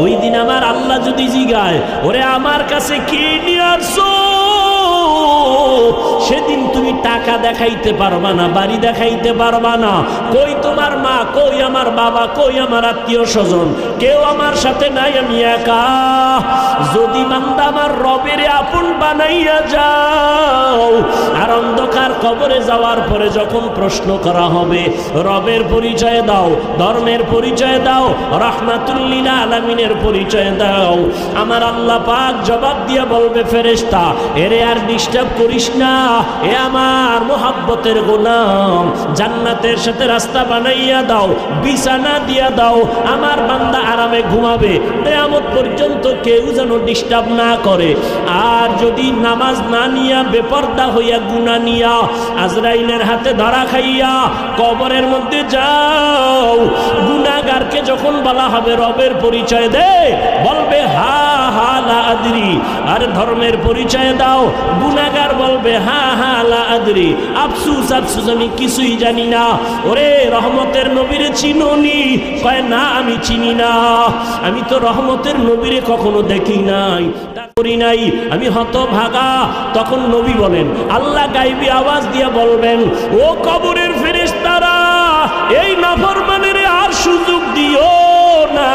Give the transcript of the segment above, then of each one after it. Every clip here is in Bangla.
ওই দিন আমার আল্লাহ যদি জিগায়, ওরে আমার কাছে কি নিয়ে আসছো, সেদিন তুমি টাকা দেখাইতে পারবা না, বাড়ি দেখাইতে পারবা না। কই তোমার মা, কই আমার বাবা, কই আমার আত্মীয় স্বজন, কেউ আমার সাথে নাই, আমি একা। যদি বান্দা আমার রবের আপন বানাইয়া যাও, আর অন্ধকার কবরে যাওয়ার পরে যখন প্রশ্ন করা হবে, রবের পরিচয় দাও, ধর্মের পরিচয় দাও, রাহমাতুল লিল আলামিনের পরিচয় দাও, আমার আল্লাহ পাক জবাব দিয়ে বলবে, ফেরেশতা এরে আর ডিস্টার্ব করিস না, এ আমার মোহাব্বতের গোলাম, জান্নাতের সাথে রাস্তা বানাইয়া দাও, বিছানা দিয়া দাও, আমার বান্দা আরামে ঘুমাবে, কিয়ামত পর্যন্ত কেউ যেন ডিস্টার্ব না করে। আর যদি নামাজ না নিয়া, বেপরদা হইয়া, গুনাহ নিয়া, আজরাইলের হাতে ধরা খাইয়া কবরের মধ্যে যাও, গুনাহগারকে যখন বলা হবে রবের পরিচয় দে, বলবে হা হা লা আদরি। আর ধর্মের পরিচয় দাও, গুনাহগার বলবে হা হা লা আদরি, আফসুস আফসুস, আমি কিছুই জানি না। ওরে রহমতের নবীরে চিনোনি? কয় না, আমি চিনি না, আমি তো রহমতের নবীরে কখনো দেখি নাই, করি নাই, আমি হতভাগা। তখন নবী বলেন, আল্লাহ গায়বী আওয়াজ দিয়ে বলবেন, ও কবরের ফেরেশতারা, এই নাফরমানের আর সুযোগ দিও না।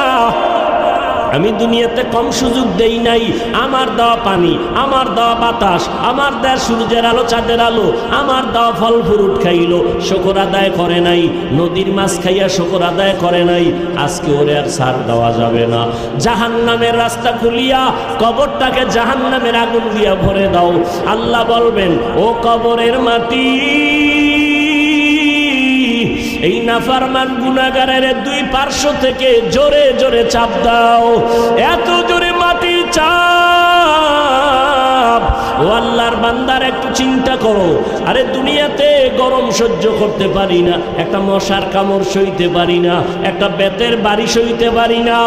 আমি দুনিয়াতে কম সুযোগ দেই নাই, আমার দেওয়া পানি, আমার দেওয়া বাতাস, আমার দেওয়া সূর্যের আলো, চাঁদের আলো, আমার দেওয়া ফল ফ্রুট খাইলো, শুকর আদায় করে নাই, নদীর মাছ খাইয়া শুকর আদায় করে নাই, আজকে ওরে আর ছাড় দেওয়া যাবে না। জাহান্নামের রাস্তা খুলিয়া কবরটাকে জাহান্নামের আগুন দিয়া ভরে দাও। আল্লাহ বলবেন, ও কবরের মাটি, এই নাফরমান গুনাহগারের দুই পার্শ্ব থেকে জোরে জোরে চাপ দাও, এত জোরে মাটি চাপ। ও আল্লাহর বান্দার একটু চিন্তা করো, আরে দুনিয়াতে গরম সহ্য করতে পারি না, একটা মশার কামড় সইতে পারি না, একটা বেতের বাড়ি সইতে পারি না,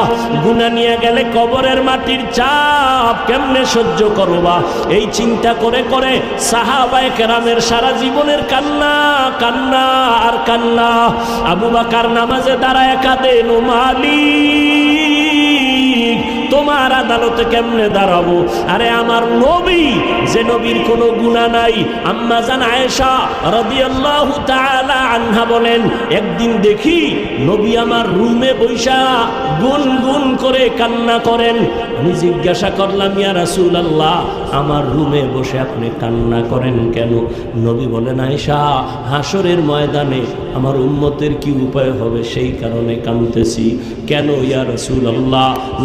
গুনাহ নিয়ে গেলে কবরের মাটির চাপ কেমনে সহ্য করবা? এই চিন্তা করে করে সাহাবায়ে কেরামের সারা জীবনের কান্না, কান্না আর কান্না। আবু বকর নামাজে দাঁড়ায় কাঁদেন, ও মালিক, তোমার আদালতে কেমনে দাঁড়াবো? আরে আমার নবী, যে নবীর কোনো গুনাহ নাই, আম্মা জান আয়েশা রাদিয়াল্লাহু তাআলা আনহা বলেন, একদিন দেখি নবী আমার রুমে বৈশা গুনগুন করে কান্না করেন। আমি জিজ্ঞাসা করলাম, ইয়া রাসূলুল্লাহ, আমার রুমে বসে আপনি কান্না করেন কেন? নবী বলেন, আয়েশা, হাসরের ময়দানে আমার উম্মতের কি উপায় হবে সেই কারণে কাঁদতেছি। কেন ইয়া রাসূলুল্লাহ?